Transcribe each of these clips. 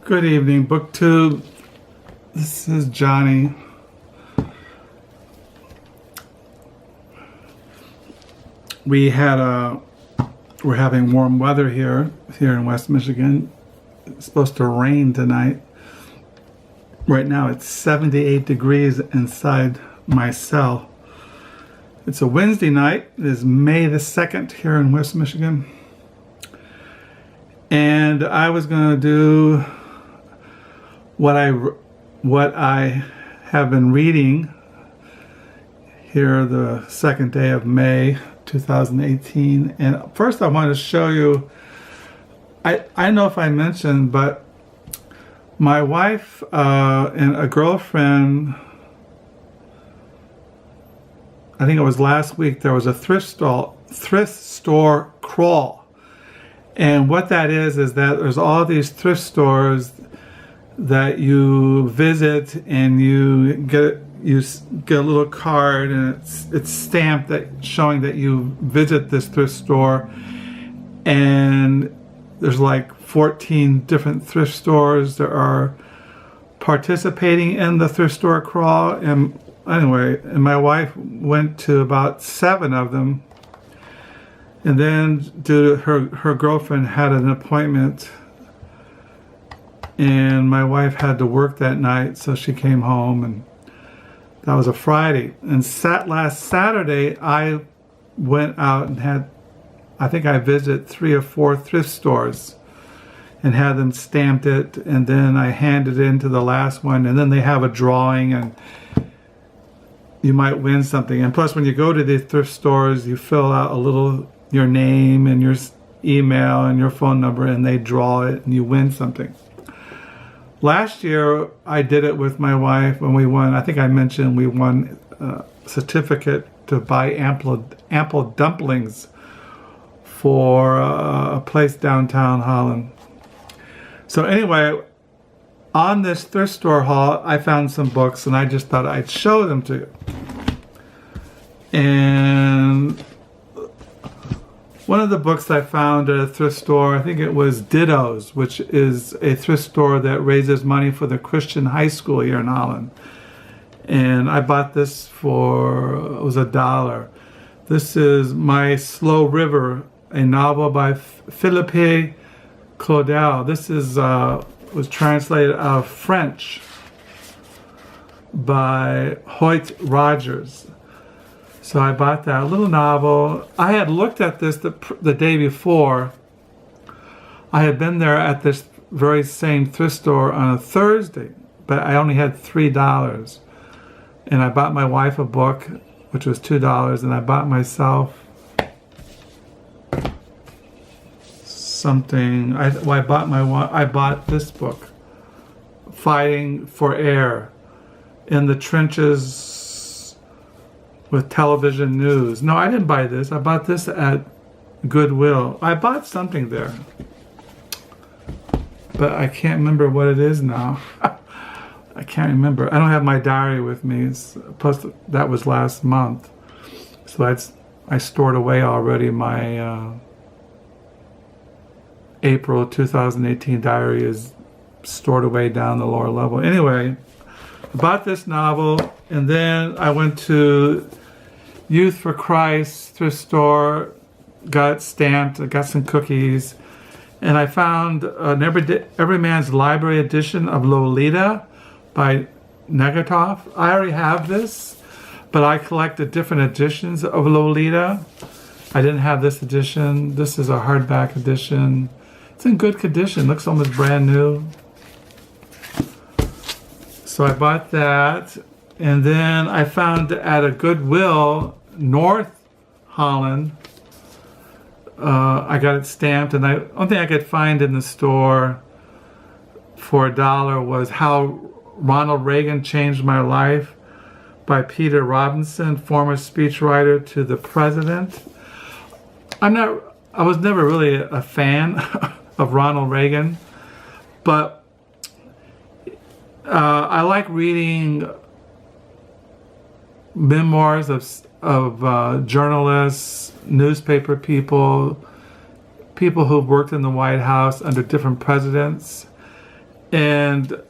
Good evening, BookTube. This is Johnny. We're having warm weather here in West Michigan. It's supposed to rain tonight. Right now it's 78 degrees inside my cell. It's a Wednesday night. It is May the 2nd here in West Michigan. And I was going to do what I have been reading here the second day of May 2018. And first I want to show you, I don't know if I mentioned, but my wife and a girlfriend, I think it was last week, there was a thrift store crawl. And what that is that there's all these thrift stores that you visit, and you get a little card, and it's stamped that showing that you visit this thrift store. And there's like 14 different thrift stores that are participating in the thrift store crawl. And anyway, and my wife went to about 7 of them. And then due to her girlfriend had an appointment, and my wife had to work that night, so she came home, and that was a Friday. And last Saturday, I went out and I think I visited 3 or 4 thrift stores and had them stamped it, and then I handed it into the last one, and then they have a drawing, and you might win something. And plus, when you go to these thrift stores, you fill out your name and your email and your phone number, and they draw it, and you win something. Last year, I did it with my wife when we won. I think I mentioned we won a certificate to buy ample dumplings for a place downtown Holland. So anyway, on this thrift store haul, I found some books, and I just thought I'd show them to you. And one of the books I found at a thrift store, I think it was Ditto's, which is a thrift store that raises money for the Christian high school here in Holland. And I bought this it was $1. This is My Slow River, a novel by Philippe Claude. This was translated out of French by Hoyt Rogers. So I bought that little novel. I had looked at this the day before. I had been there at this very same thrift store on a Thursday, but I only had $3. And I bought my wife a book, which was $2, and I bought myself something. I bought this book, Fighting for Air in the Trenches with Television News. No, I didn't buy this. I bought this at Goodwill. I bought something there, but I can't remember what it is now. I can't remember. I don't have my diary with me. Plus, that was last month. So I stored away already my April 2018 diary is stored away down the lower level. Anyway, I bought this novel, and then I went to Youth for Christ thrift store, got it stamped, I got some cookies, and I found an Every Man's Library edition of Lolita by Negatov. I already have this, but I collected different editions of Lolita. I didn't have this edition. This is a hardback edition. It's in good condition, looks almost brand new. So I bought that, and then I found at a Goodwill, North Holland, I got it stamped, and the only thing I could find in the store for $1 was How Ronald Reagan Changed My Life by Peter Robinson, former speechwriter to the president. I was never really a fan of Ronald Reagan, but I like reading memoirs of journalists, newspaper people who've worked in the White House under different presidents. And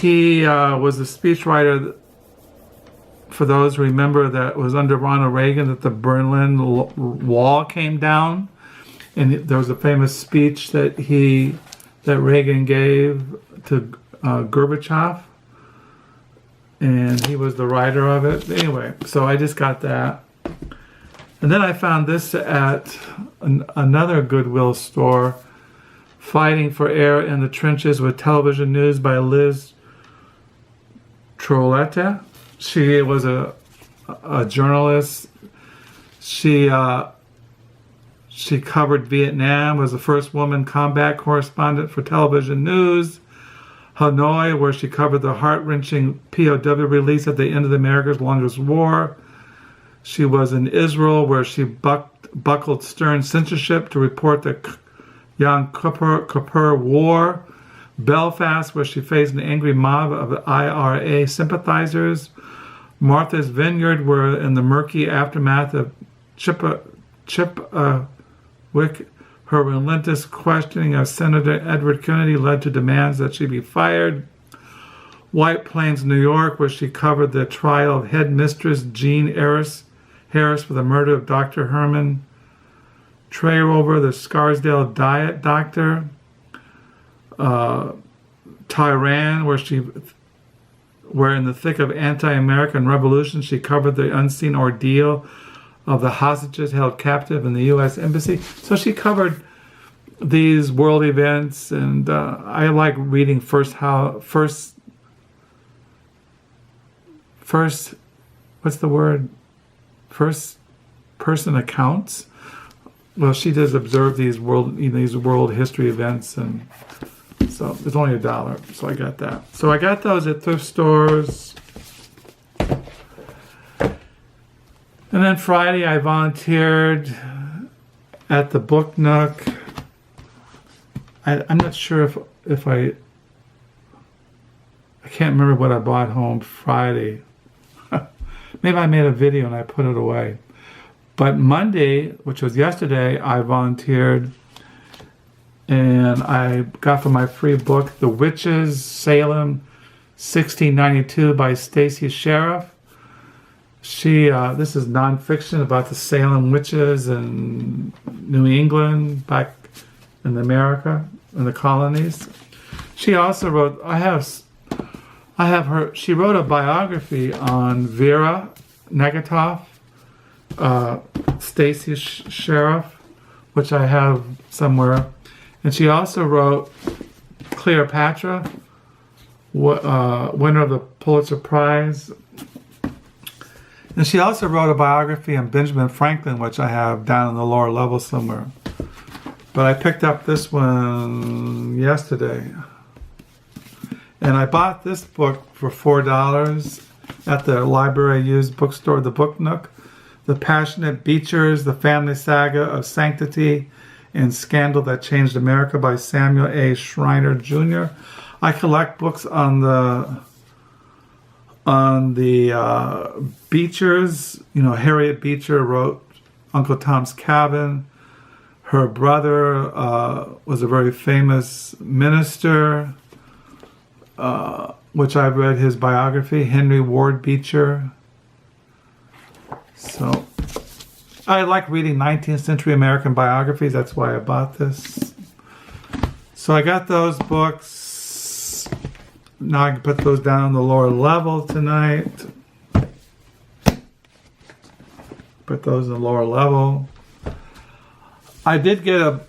he was a speechwriter, for those who remember, that was under Ronald Reagan, that the Berlin Wall came down. And there was a famous speech that Reagan gave to Gorbachev. And he was the writer of it. Anyway, so I just got that. And then I found this at another Goodwill store, Fighting for Air in the Trenches with Television News by Liz Troletta. She was a journalist. She covered Vietnam, was the first woman combat correspondent for Television News. Hanoi, where she covered the heart-wrenching POW release at the end of the America's longest war. She was in Israel, where she buckled stern censorship to report the Yom Kippur War. Belfast, where she faced an angry mob of IRA sympathizers. Martha's Vineyard, where in the murky aftermath of Chippewick, her relentless questioning of Senator Edward Kennedy led to demands that she be fired. White Plains, New York, where she covered the trial of headmistress Jean Harris for the murder of Dr. Herman Traerover, the Scarsdale diet doctor. Tehran, where in the thick of anti-American revolution, she covered the unseen ordeal of the hostages held captive in the U.S. Embassy. So she covered these world events, and I like reading first person accounts. Well, she does observe these world history events, and so it's only $1, so I got that. So I got those at thrift stores. And then Friday, I volunteered at the Book Nook. I'm not sure if I can't remember what I bought home Friday. Maybe I made a video and I put it away. But Monday, which was yesterday, I volunteered, and I got for my free book, The Witches, Salem, 1692 by Stacy Schiff. This is nonfiction about the Salem witches in New England, back in America, in the colonies. She also wrote, she wrote a biography on Vera Negatoff, Stacy Schiff, which I have somewhere. And she also wrote Cleopatra, winner of the Pulitzer Prize. And she also wrote a biography on Benjamin Franklin, which I have down in the lower level somewhere. But I picked up this one yesterday. And I bought this book for $4 at the library used bookstore, the Book Nook. The Passionate Beechers, The Family Saga of Sanctity and Scandal That Changed America by Samuel A. Schreiner Jr. I collect books on the Beechers. You know, Harriet Beecher wrote Uncle Tom's Cabin. Her brother was a very famous minister, which I've read his biography, Henry Ward Beecher. So I like reading 19th century American biographies. That's why I bought this. So I got those books. Now I can put those down on the lower level tonight. Put those in the lower level. I did get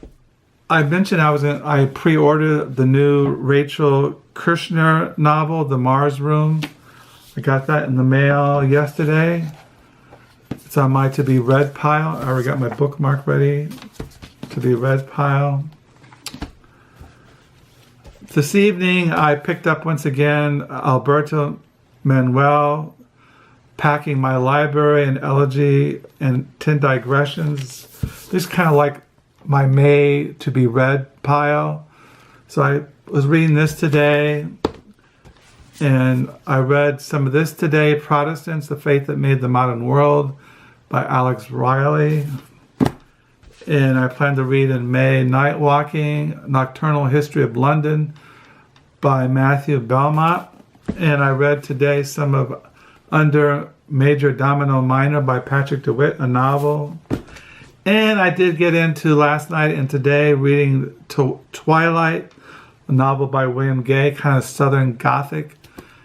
I mentioned I pre-ordered the new Rachel Kushner novel, The Mars Room. I got that in the mail yesterday. It's on my to-be read pile. I already got my bookmark ready. To-be read pile. This evening, I picked up once again Alberto Manuel, Packing My Library, an Elegy, and 10 Digressions. This is kind of like my May to-be read pile. So I was reading this today, and I read some of this today, Protestants, The Faith That Made the Modern World, by Alec Ryrie. And I plan to read in May Night Walking, Nocturnal History of London by Matthew Beaumont. And I read today some of Under Major Domino Minor by Patrick DeWitt, a novel. And I did get into last night and today reading Twilight, a novel by William Gay, kind of Southern Gothic.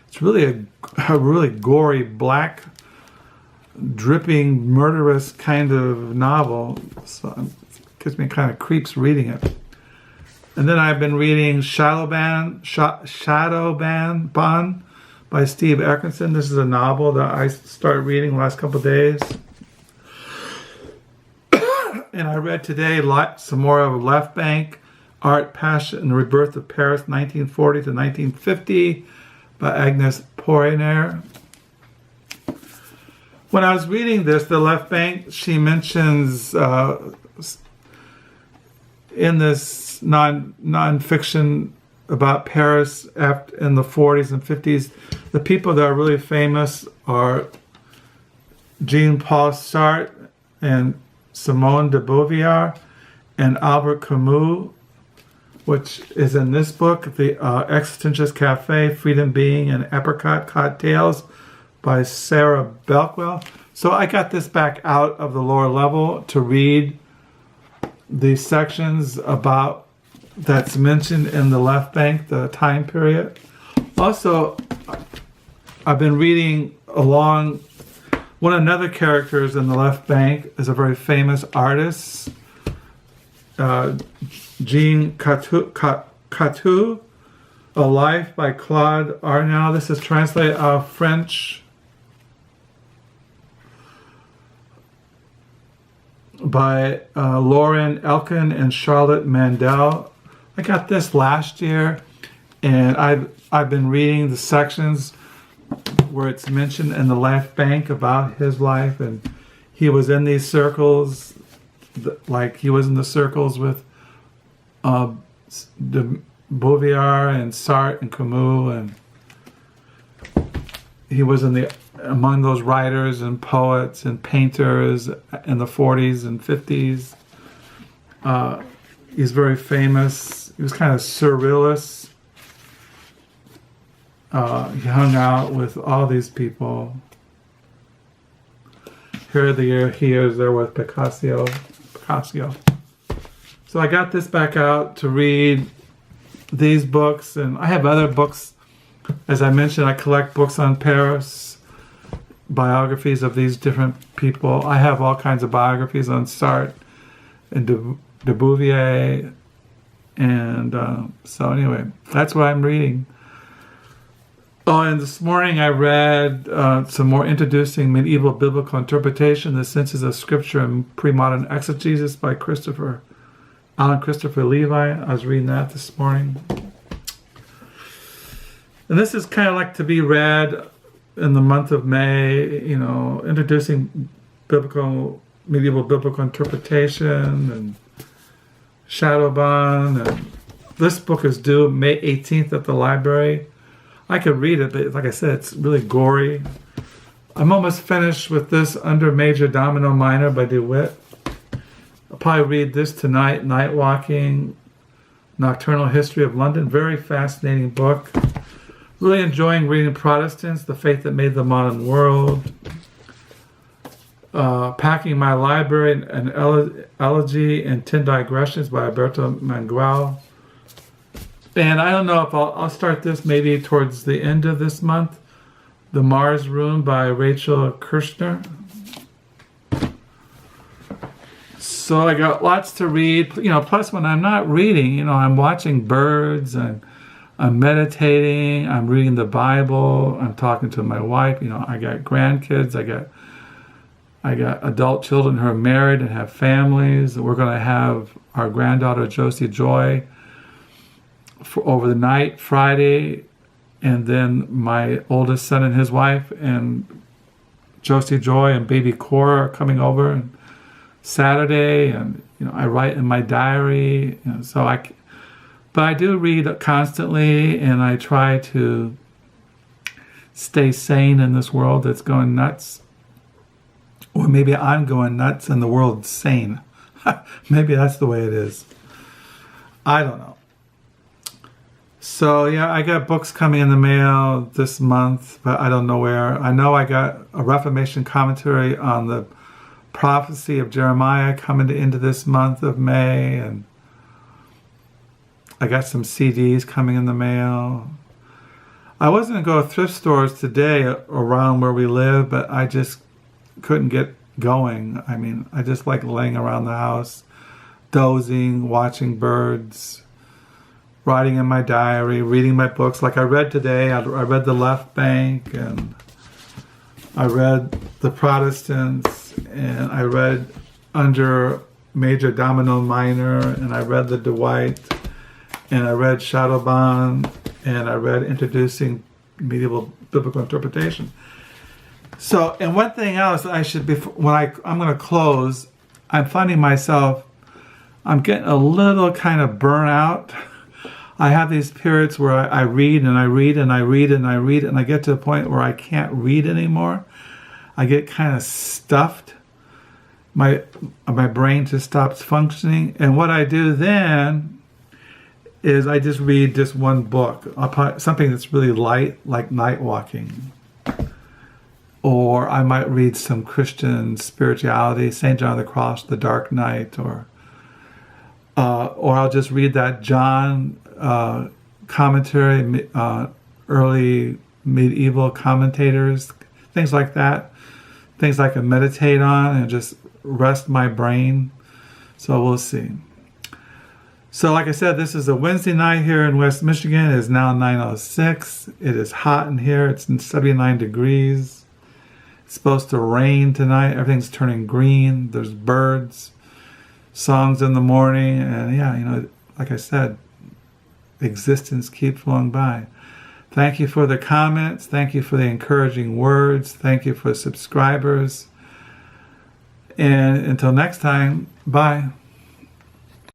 It's really a really gory, black, dripping, murderous kind of novel. So it gives me kind of creeps reading it. And then I've been reading Shadowbahn by Steve Erickson. This is a novel that I started reading the last couple of days. And I read today some more of Left Bank, Art, Passion, and the Rebirth of Paris, 1940 to 1950, by Agnes Poirier. When I was reading this, the Left Bank, she mentions in this non-fiction about Paris in the 40s and 50s, the people that are really famous are Jean-Paul Sartre and Simone de Beauvoir and Albert Camus, which is in this book, The Existentialist Cafe, Freedom Being, and Apricot Cocktails by Sarah Bakewell. So I got this back out of the lower level to read the sections about that's mentioned in the Left Bank, the time period. Also, I've been reading along. One of the other characters in the Left Bank is a very famous artist, Jean Cocteau, A Life by Claude Arnaud. This is translated out of French by Lauren Elkin and Charlotte Mandell. I got this last year, and I've been reading the sections where it's mentioned in the Left Bank about his life, and he was in these circles, like he was in the circles with de Beauvoir and Sartre and Camus, and he was among those writers and poets and painters in the 40s and 50s. He's very famous. He was kind of surrealist. He hung out with all these people. Here he is there with Picasso. So I got this back out to read these books, and I have other books. As I mentioned, I collect books on Paris, biographies of these different people. I have all kinds of biographies on Sartre and de Beauvoir, and so anyway, that's what I'm reading. Oh, and this morning I read some more Introducing Medieval Biblical Interpretation, The Senses of Scripture and Premodern Exegesis by Alan Christopher Levy. I was reading that this morning. And this is kind of like to be read in the month of May, Introducing Medieval Biblical Interpretation and Shadowbahn. And this book is due May 18th at the library. I could read it, but like I said, it's really gory. I'm almost finished with this Under Major Domino Minor by DeWitt. I'll probably read this tonight, Night Walking, Nocturnal History of London. Very fascinating book. Really enjoying reading Protestants, The Faith That Made the Modern World. Packing My Library, an Elegy and 10 Digressions by Alberto Mangual. And I don't know if I'll start this maybe towards the end of this month. The Mars Room by Rachel Kushner. So I got lots to read. Plus when I'm not reading, I'm watching birds and I'm meditating. I'm reading the Bible. I'm talking to my wife. I got grandkids. I got adult children who are married and have families. We're going to have our granddaughter Josie Joy for over the night, Friday, and then my oldest son and his wife and Josie Joy and baby Cora are coming over and Saturday, and I write in my diary, but I do read constantly, and I try to stay sane in this world that's going nuts. Or maybe I'm going nuts and the world's sane. Maybe that's the way it is. I don't know. So yeah, I got books coming in the mail this month, but I don't know where. I know I got a Reformation commentary on the prophecy of Jeremiah coming into this month of May, and I got some CDs coming in the mail. I was going to go to thrift stores today around where we live, but I just couldn't get going. I mean, I just like laying around the house, dozing, watching birds, writing in my diary, reading my books. Like I read today, I read The Left Bank, and I read The Protestants, and I read Under Major Domino Minor, and I read The Dwight, and I read Shadowbahn, and I read Introducing Medieval Biblical Interpretation. So, and one thing else I should be, I'm going to close, I'm finding myself, I'm getting a little kind of burnout. I have these periods where I read and I read and I read and I read, and I get to a point where I can't read anymore. I get kind of stuffed. My brain just stops functioning. And what I do then is I just read just one book, something that's really light, like Night Walking. Or I might read some Christian spirituality, St. John of the Cross, The Dark Night, or I'll just read that John commentary, early medieval commentators, things like that, things I can meditate on and just rest my brain. So we'll see. So like I said, this is a Wednesday night here in West Michigan. It is now 9:06. It is hot in here. It's 79 degrees. It's supposed to rain tonight. Everything's turning green. There's birds, songs in the morning, and yeah, like I said, existence keeps flowing by. Thank you for the comments. Thank you for the encouraging words. Thank you for subscribers. And until next time, bye.